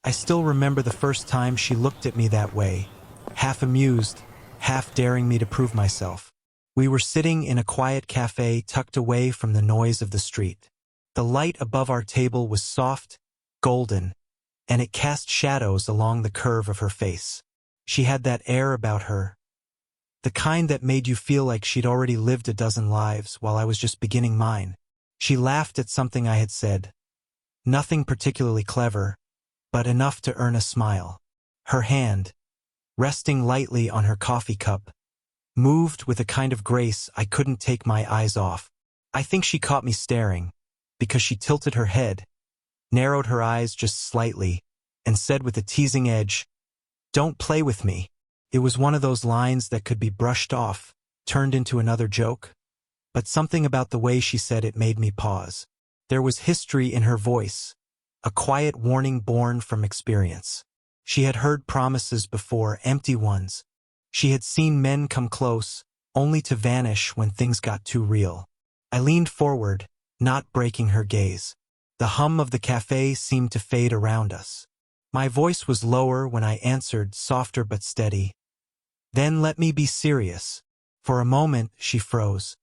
I still remember the first time she looked at me that way, half amused, half daring me to prove myself. We were sitting in a quiet cafe tucked away from the noise of the street. The light above our table was soft, golden, and it cast shadows along the curve of her face. She had that air about her, the kind that made you feel like she'd already lived a dozen lives while I was just beginning mine. She laughed at something I had said. Nothing particularly clever, but enough to earn a smile. Her hand, resting lightly on her coffee cup, moved with a kind of grace I couldn't take my eyes off. I think she caught me staring, because she tilted her head, narrowed her eyes just slightly, and said with a teasing edge, "Don't play with me." It was one of those lines that could be brushed off, turned into another joke, but something about the way she said it made me pause. There was history in her voice, a quiet warning born from experience. She had heard promises before, empty ones. She had seen men come close, only to vanish when things got too real. I leaned forward, not breaking her gaze. The hum of the cafe seemed to fade around us. My voice was lower when I answered, softer but steady. "Then let me be serious." For a moment, she froze.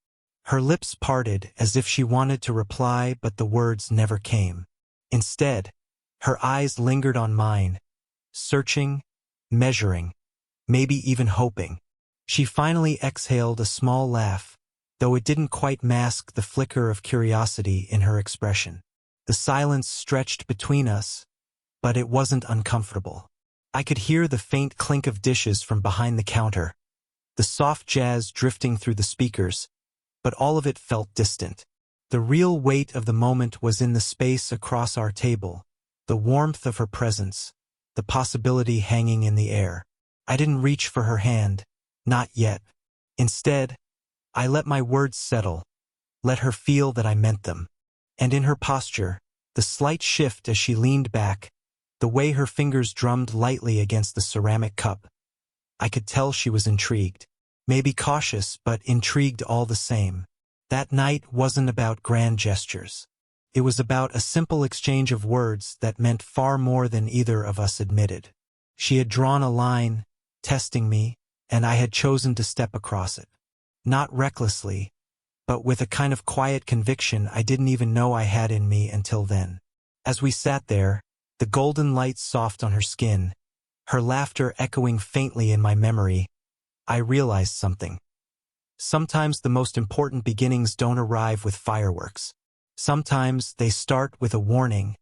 Her lips parted as if she wanted to reply, but the words never came. Instead, her eyes lingered on mine, searching, measuring, maybe even hoping. She finally exhaled a small laugh, though it didn't quite mask the flicker of curiosity in her expression. The silence stretched between us, but it wasn't uncomfortable. I could hear the faint clink of dishes from behind the counter, the soft jazz drifting through the speakers, but all of it felt distant. The real weight of the moment was in the space across our table, the warmth of her presence, the possibility hanging in the air. I didn't reach for her hand, not yet. Instead, I let my words settle, let her feel that I meant them. And in her posture, the slight shift as she leaned back, the way her fingers drummed lightly against the ceramic cup, I could tell she was intrigued. Maybe cautious, but intrigued all the same. That night wasn't about grand gestures. It was about a simple exchange of words that meant far more than either of us admitted. She had drawn a line, testing me, and I had chosen to step across it. Not recklessly, but with a kind of quiet conviction I didn't even know I had in me until then. As we sat there, the golden light soft on her skin, her laughter echoing faintly in my memory, I realized something. Sometimes the most important beginnings don't arrive with fireworks. Sometimes they start with a warning,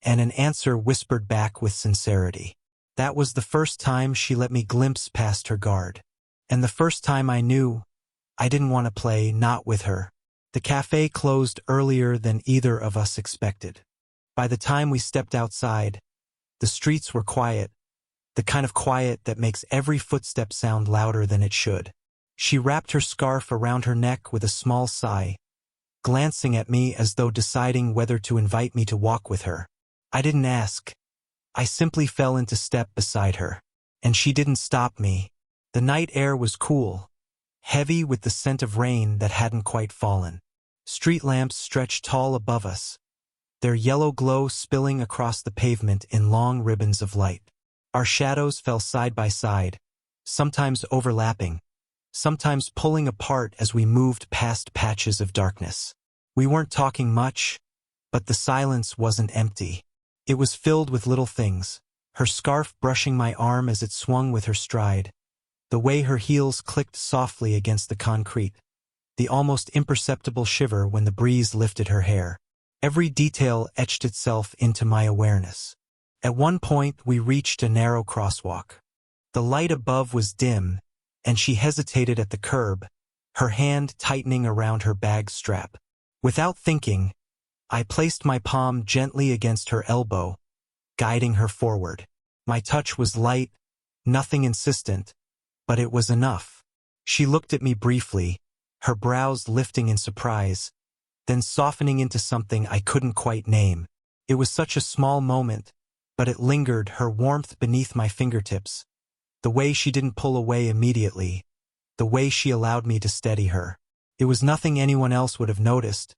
and an answer whispered back with sincerity. That was the first time she let me glimpse past her guard. And the first time I knew I didn't want to play, not with her. The cafe closed earlier than either of us expected. By the time we stepped outside, the streets were quiet, the kind of quiet that makes every footstep sound louder than it should. She wrapped her scarf around her neck with a small sigh, glancing at me as though deciding whether to invite me to walk with her. I didn't ask. I simply fell into step beside her. And she didn't stop me. The night air was cool, heavy with the scent of rain that hadn't quite fallen. Street lamps stretched tall above us, their yellow glow spilling across the pavement in long ribbons of light. Our shadows fell side by side, sometimes overlapping, sometimes pulling apart as we moved past patches of darkness. We weren't talking much, but the silence wasn't empty. It was filled with little things, her scarf brushing my arm as it swung with her stride, the way her heels clicked softly against the concrete, the almost imperceptible shiver when the breeze lifted her hair. Every detail etched itself into my awareness. At one point, we reached a narrow crosswalk. The light above was dim, and she hesitated at the curb, her hand tightening around her bag strap. Without thinking, I placed my palm gently against her elbow, guiding her forward. My touch was light, nothing insistent, but it was enough. She looked at me briefly, her brows lifting in surprise, then softening into something I couldn't quite name. It was such a small moment, but it lingered, her warmth beneath my fingertips, the way she didn't pull away immediately, the way she allowed me to steady her. It was nothing anyone else would have noticed,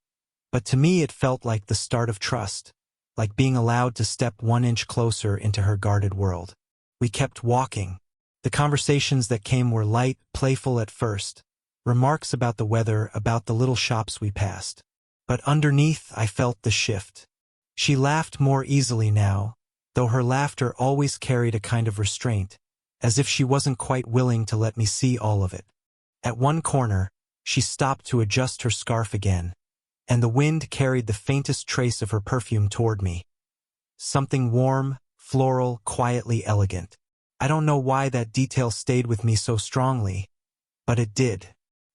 but to me it felt like the start of trust, like being allowed to step 1 inch closer into her guarded world. We kept walking. The conversations that came were light, playful at first, remarks about the weather, about the little shops we passed. But underneath, I felt the shift. She laughed more easily now, though her laughter always carried a kind of restraint, as if she wasn't quite willing to let me see all of it. At one corner, she stopped to adjust her scarf again, and the wind carried the faintest trace of her perfume toward me. Something warm, floral, quietly elegant. I don't know why that detail stayed with me so strongly, but it did.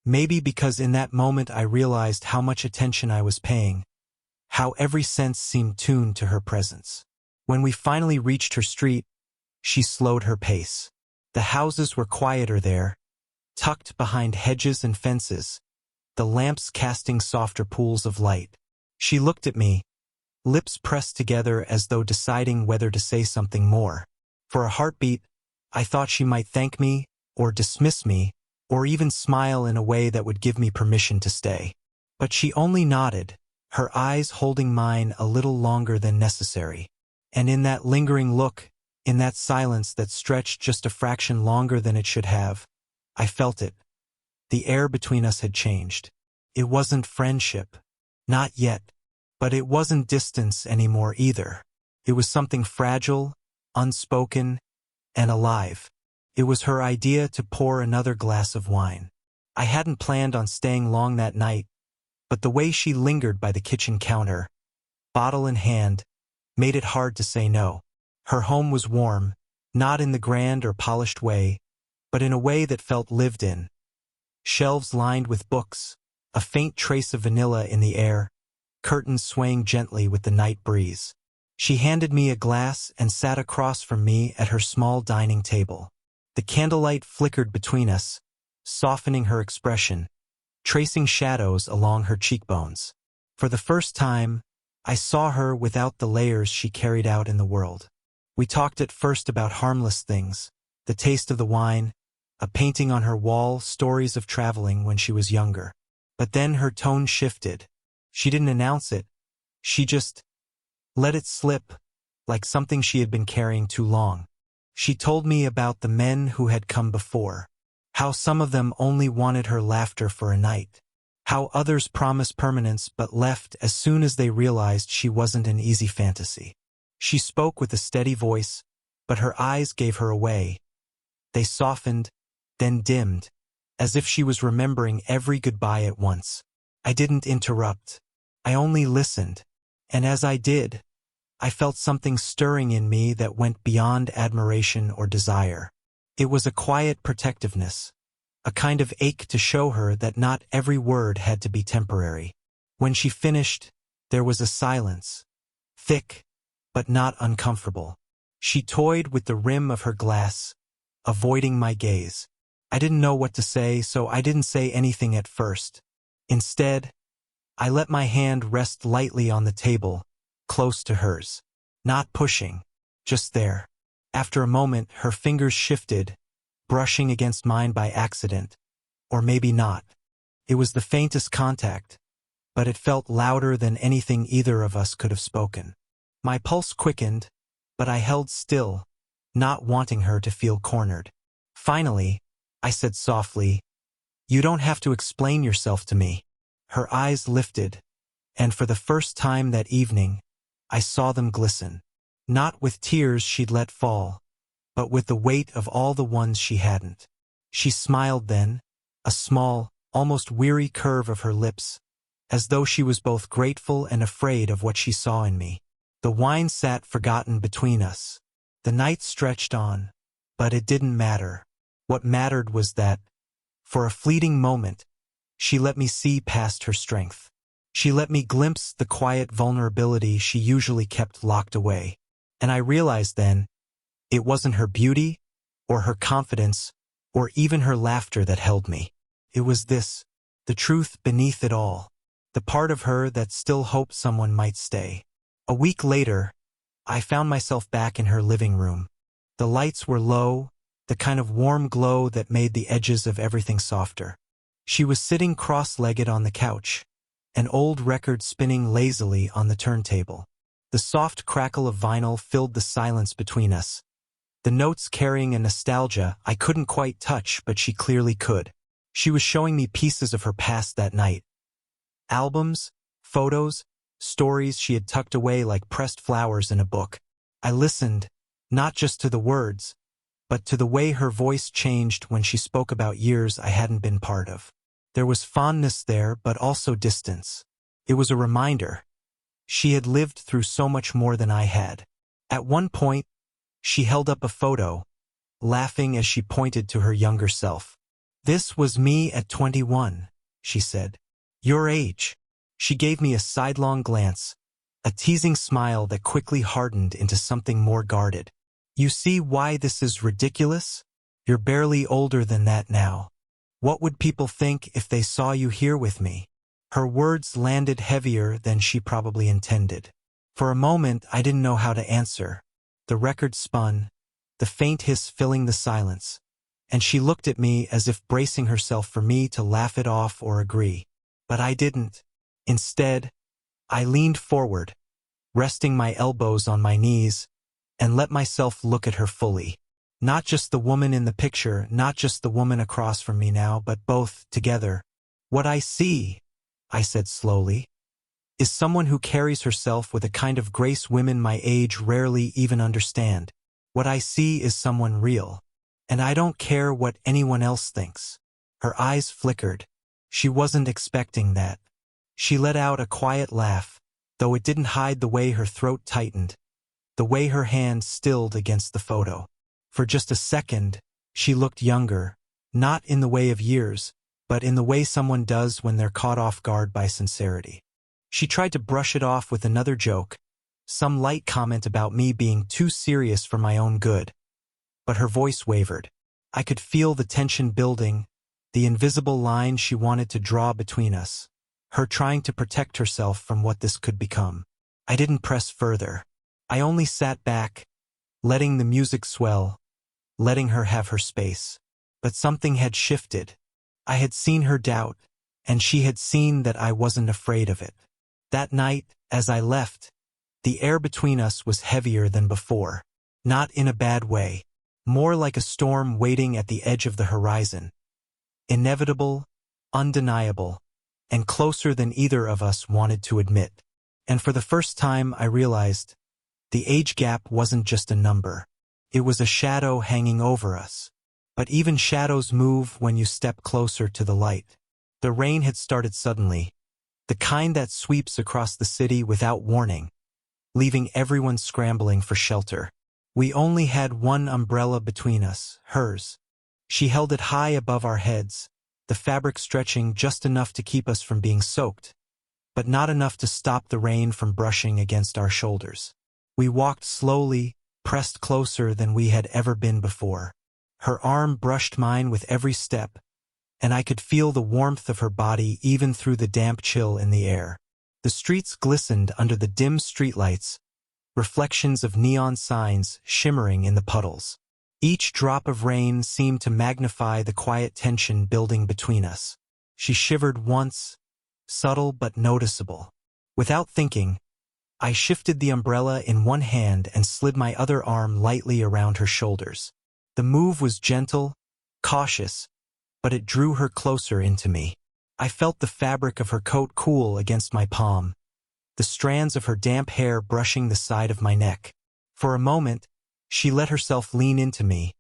Maybe because in that moment I realized how much attention I was paying, how every sense seemed tuned to her presence. When we finally reached her street, she slowed her pace. The houses were quieter there, tucked behind hedges and fences, the lamps casting softer pools of light. She looked at me, lips pressed together as though deciding whether to say something more. For a heartbeat, I thought she might thank me, or dismiss me, or even smile in a way that would give me permission to stay. But she only nodded, her eyes holding mine a little longer than necessary. And in that lingering look, in that silence that stretched just a fraction longer than it should have, I felt it. The air between us had changed. It wasn't friendship. Not yet. But it wasn't distance anymore either. It was something fragile, unspoken, and alive. It was her idea to pour another glass of wine. I hadn't planned on staying long that night, but the way she lingered by the kitchen counter, bottle in hand, made it hard to say no. Her home was warm, not in the grand or polished way, but in a way that felt lived in. Shelves lined with books, a faint trace of vanilla in the air, curtains swaying gently with the night breeze. She handed me a glass and sat across from me at her small dining table. The candlelight flickered between us, softening her expression, tracing shadows along her cheekbones. For the first time, I saw her without the layers she carried out in the world. We talked at first about harmless things, the taste of the wine, a painting on her wall, stories of traveling when she was younger. But then her tone shifted. She didn't announce it. She just let it slip, like something she had been carrying too long. She told me about the men who had come before, how some of them only wanted her laughter for a night, how others promised permanence but left as soon as they realized she wasn't an easy fantasy. She spoke with a steady voice, but her eyes gave her away. They softened, then dimmed, as if she was remembering every goodbye at once. I didn't interrupt. I only listened, and as I did, I felt something stirring in me that went beyond admiration or desire. It was a quiet protectiveness, a kind of ache to show her that not every word had to be temporary. When she finished, there was a silence, thick, but not uncomfortable. She toyed with the rim of her glass, avoiding my gaze. I didn't know what to say, so I didn't say anything at first. Instead, I let my hand rest lightly on the table, close to hers. Not pushing, just there. After a moment, her fingers shifted, brushing against mine by accident. Or maybe not. It was the faintest contact, but it felt louder than anything either of us could have spoken. My pulse quickened, but I held still, not wanting her to feel cornered. Finally, I said softly, "You don't have to explain yourself to me." Her eyes lifted, and for the first time that evening, I saw them glisten. Not with tears she'd let fall, but with the weight of all the ones she hadn't. She smiled then, a small, almost weary curve of her lips, as though she was both grateful and afraid of what she saw in me. The wine sat forgotten between us. The night stretched on, but it didn't matter. What mattered was that, for a fleeting moment, she let me see past her strength. She let me glimpse the quiet vulnerability she usually kept locked away. And I realized then, it wasn't her beauty, or her confidence, or even her laughter that held me. It was this, the truth beneath it all, the part of her that still hoped someone might stay. A week later, I found myself back in her living room. The lights were low, the kind of warm glow that made the edges of everything softer. She was sitting cross-legged on the couch, an old record spinning lazily on the turntable. The soft crackle of vinyl filled the silence between us. The notes carrying a nostalgia I couldn't quite touch, but she clearly could. She was showing me pieces of her past that night. Albums, photos, stories she had tucked away like pressed flowers in a book. I listened, not just to the words, but to the way her voice changed when she spoke about years I hadn't been part of. There was fondness there, but also distance. It was a reminder. She had lived through so much more than I had. At one point, she held up a photo, laughing as she pointed to her younger self. "This was me at 21, she said. "Your age." She gave me a sidelong glance, a teasing smile that quickly hardened into something more guarded. "You see why this is ridiculous? You're barely older than that now. What would people think if they saw you here with me?" Her words landed heavier than she probably intended. For a moment, I didn't know how to answer. The record spun, the faint hiss filling the silence, and she looked at me as if bracing herself for me to laugh it off or agree. But I didn't. Instead, I leaned forward, resting my elbows on my knees, and let myself look at her fully. Not just the woman in the picture, not just the woman across from me now, but both together. "What I see," I said slowly, "is someone who carries herself with a kind of grace women my age rarely even understand. What I see is someone real. And I don't care what anyone else thinks." Her eyes flickered. She wasn't expecting that. She let out a quiet laugh, though it didn't hide the way her throat tightened, the way her hand stilled against the photo. For just a second, she looked younger, not in the way of years, but in the way someone does when they're caught off guard by sincerity. She tried to brush it off with another joke, some light comment about me being too serious for my own good. But her voice wavered. I could feel the tension building, the invisible line she wanted to draw between us, her trying to protect herself from what this could become. I didn't press further. I only sat back, letting the music swell, letting her have her space. But something had shifted. I had seen her doubt, and she had seen that I wasn't afraid of it. That night, as I left, the air between us was heavier than before. Not in a bad way. More like a storm waiting at the edge of the horizon. Inevitable, undeniable, and closer than either of us wanted to admit. And for the first time I realized the age gap wasn't just a number. It was a shadow hanging over us. But even shadows move when you step closer to the light. The rain had started suddenly, the kind that sweeps across the city without warning, leaving everyone scrambling for shelter. We only had one umbrella between us, hers. She held it high above our heads, the fabric stretching just enough to keep us from being soaked, but not enough to stop the rain from brushing against our shoulders. We walked slowly, pressed closer than we had ever been before. Her arm brushed mine with every step, and I could feel the warmth of her body even through the damp chill in the air. The streets glistened under the dim streetlights, reflections of neon signs shimmering in the puddles. Each drop of rain seemed to magnify the quiet tension building between us. She shivered once, subtle but noticeable. Without thinking, I shifted the umbrella in one hand and slid my other arm lightly around her shoulders. The move was gentle, cautious, but it drew her closer into me. I felt the fabric of her coat cool against my palm, the strands of her damp hair brushing the side of my neck. For a moment, she let herself lean into me,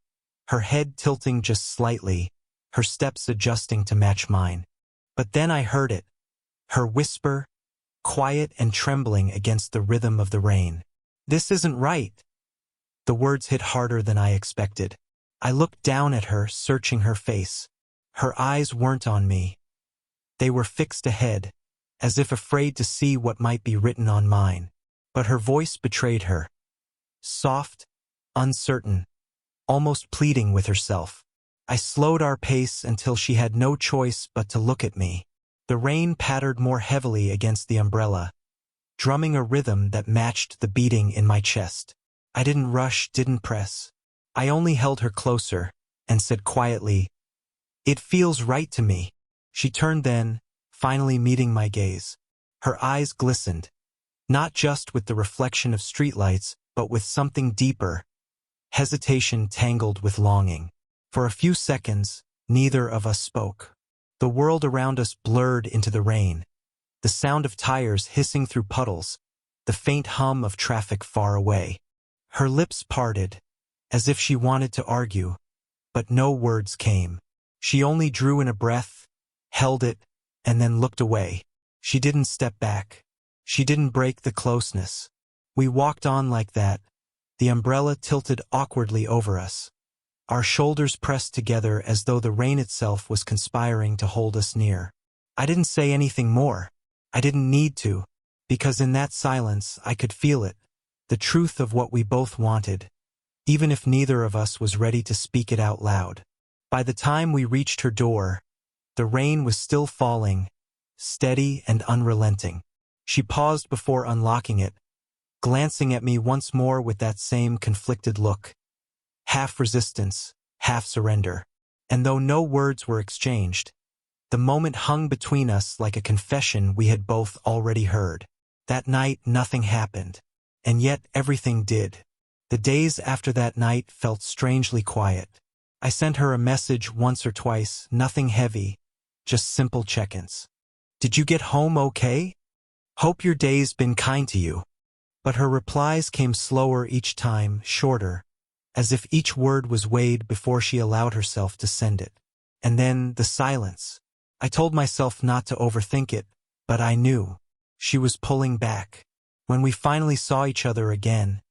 her head tilting just slightly, her steps adjusting to match mine. But then I heard it, her whisper, quiet and trembling against the rhythm of the rain. "This isn't right." The words hit harder than I expected. I looked down at her, searching her face. Her eyes weren't on me. They were fixed ahead, as if afraid to see what might be written on mine. But her voice betrayed her. Soft, uncertain, almost pleading with herself. I slowed our pace until she had no choice but to look at me. The rain pattered more heavily against the umbrella, drumming a rhythm that matched the beating in my chest. I didn't rush, didn't press. I only held her closer and said quietly, "It feels right to me." She turned then, finally meeting my gaze. Her eyes glistened, Not just with the reflection of streetlights, but with something deeper, hesitation tangled with longing. For a few seconds, neither of us spoke. The world around us blurred into the rain, the sound of tires hissing through puddles, the faint hum of traffic far away. Her lips parted, as if she wanted to argue, but no words came. She only drew in a breath, held it, and then looked away. She didn't step back. She didn't break the closeness. We walked on like that, the umbrella tilted awkwardly over us, our shoulders pressed together as though the rain itself was conspiring to hold us near. I didn't say anything more. I didn't need to, because in that silence I could feel it, the truth of what we both wanted, even if neither of us was ready to speak it out loud. By the time we reached her door, the rain was still falling, steady and unrelenting. She paused before unlocking it, glancing at me once more with that same conflicted look. Half resistance, half surrender. And though no words were exchanged, the moment hung between us like a confession we had both already heard. That night nothing happened, and yet everything did. The days after that night felt strangely quiet. I sent her a message once or twice, nothing heavy, just simple check-ins. Did you get home okay? Hope your day's been kind to you. But her replies came slower each time, shorter, as if each word was weighed before she allowed herself to send it. And then the silence. I told myself not to overthink it, but I knew. She was pulling back. When we finally saw each other again,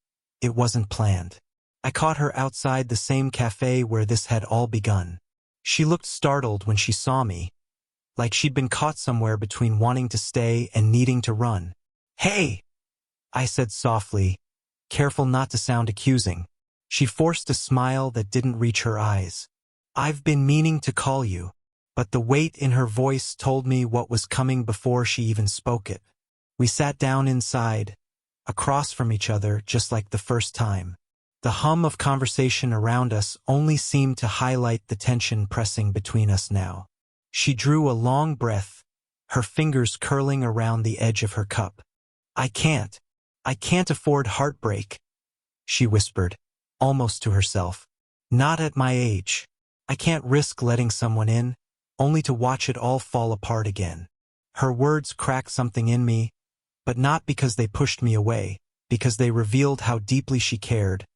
it wasn't planned. I caught her outside the same cafe where this had all begun. She looked startled when she saw me, like she'd been caught somewhere between wanting to stay and needing to run. "Hey!" I said softly, careful not to sound accusing. She forced a smile that didn't reach her eyes. "I've been meaning to call you." But the weight in her voice told me what was coming before she even spoke it. We sat down inside, across from each other just like the first time. The hum of conversation around us only seemed to highlight the tension pressing between us now. She drew a long breath, her fingers curling around the edge of her cup. I can't afford heartbreak," she whispered, almost to herself. "Not at my age. I can't risk letting someone in, only to watch it all fall apart again." Her words cracked something in me, but not because they pushed me away, because they revealed how deeply she cared,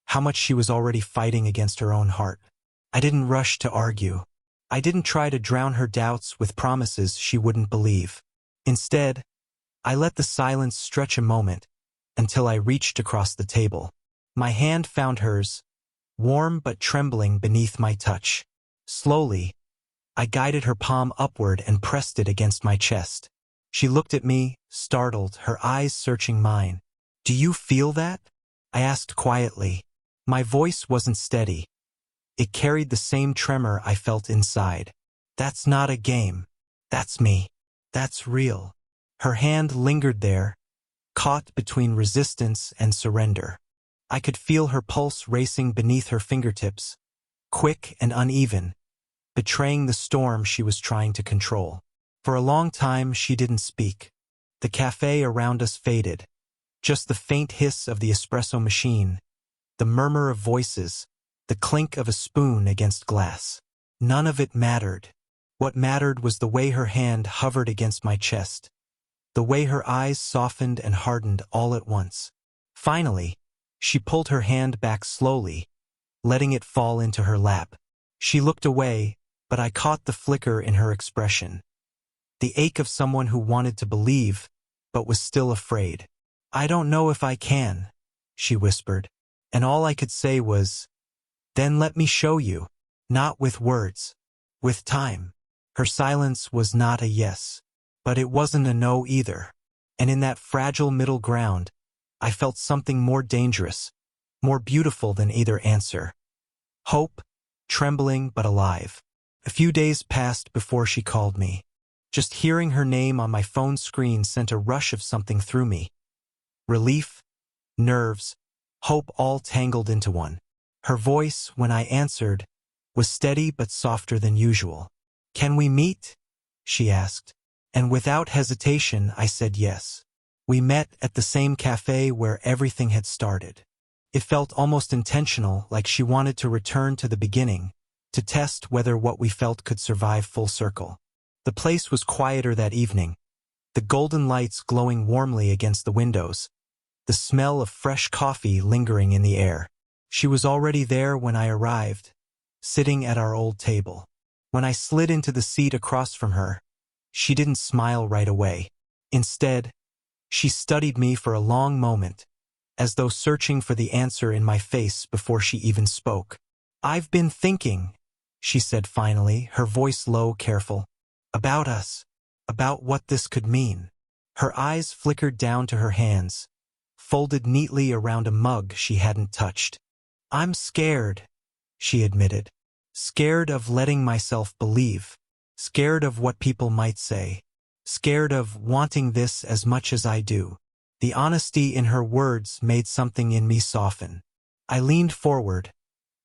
how much she was already fighting against her own heart. I didn't rush to argue. I didn't try to drown her doubts with promises she wouldn't believe. Instead, I let the silence stretch a moment, until I reached across the table. My hand found hers, warm but trembling beneath my touch. Slowly, I guided her palm upward and pressed it against my chest. She looked at me, startled, her eyes searching mine. "Do you feel that?" I asked quietly. My voice wasn't steady. It carried the same tremor I felt inside. "That's not a game. That's me. That's real." Her hand lingered there, caught between resistance and surrender. I could feel her pulse racing beneath her fingertips, quick and uneven, betraying the storm she was trying to control. For a long time she didn't speak. The cafe around us faded. Just the faint hiss of the espresso machine, the murmur of voices, the clink of a spoon against glass. None of it mattered. What mattered was the way her hand hovered against my chest, the way her eyes softened and hardened all at once. Finally, she pulled her hand back slowly, letting it fall into her lap. She looked away, but I caught the flicker in her expression. The ache of someone who wanted to believe, but was still afraid. "I don't know if I can," she whispered, and all I could say was, "Then let me show you." Not with words, with time. Her silence was not a yes, but it wasn't a no either. And in that fragile middle ground, I felt something more dangerous, more beautiful than either answer. Hope, trembling but alive. A few days passed before she called me. Just hearing her name on my phone screen sent a rush of something through me. Relief, nerves, hope all tangled into one. Her voice, when I answered, was steady but softer than usual. "Can we meet?" she asked. And without hesitation I said yes. We met at the same cafe where everything had started. It felt almost intentional, like she wanted to return to the beginning, to test whether what we felt could survive full circle. The place was quieter that evening, the golden lights glowing warmly against the windows, the smell of fresh coffee lingering in the air. She was already there when I arrived, sitting at our old table. When I slid into the seat across from her, she didn't smile right away. Instead, she studied me for a long moment, as though searching for the answer in my face before she even spoke. "I've been thinking," she said finally, her voice low, careful, "about us, about what this could mean." Her eyes flickered down to her hands, folded neatly around a mug she hadn't touched. "I'm scared," she admitted. "Scared of letting myself believe. Scared of what people might say. Scared of wanting this as much as I do." The honesty in her words made something in me soften. I leaned forward,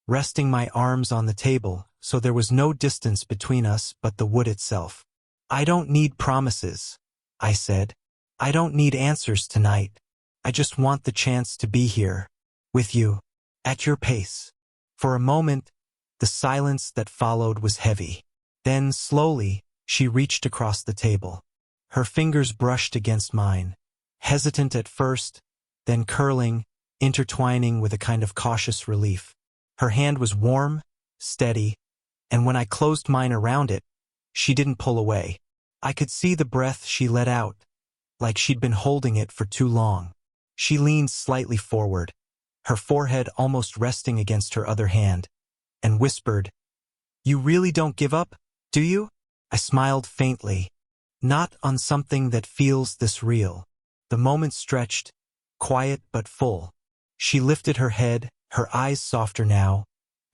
resting my arms on the table so there was no distance between us but the wood itself. "I don't need promises," I said. "I don't need answers tonight. I just want the chance to be here, with you, at your pace." For a moment, the silence that followed was heavy. Then, slowly, she reached across the table. Her fingers brushed against mine, hesitant at first, then curling, intertwining with a kind of cautious relief. Her hand was warm, steady, and when I closed mine around it, she didn't pull away. I could see the breath she let out, like she'd been holding it for too long. She leaned slightly forward, her forehead almost resting against her other hand, and whispered, "You really don't give up, do you?" I smiled faintly. "Not on something that feels this real." The moment stretched, quiet but full. She lifted her head, her eyes softer now,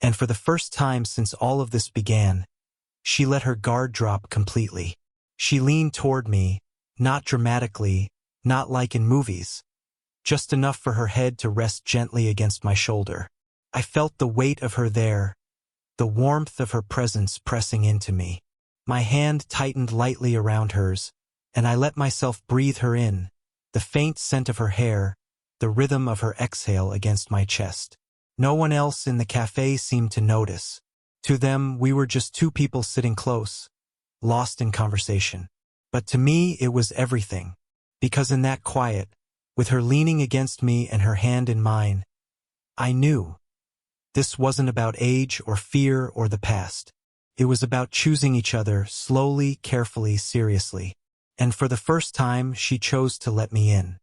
and for the first time since all of this began, she let her guard drop completely. She leaned toward me, not dramatically, not like in movies, just enough for her head to rest gently against my shoulder. I felt the weight of her there, the warmth of her presence pressing into me. My hand tightened lightly around hers, and I let myself breathe her in, the faint scent of her hair, the rhythm of her exhale against my chest. No one else in the cafe seemed to notice. To them, we were just two people sitting close, lost in conversation. But to me, it was everything, because in that quiet, with her leaning against me and her hand in mine, I knew this wasn't about age or fear or the past. It was about choosing each other slowly, carefully, seriously. And for the first time, she chose to let me in.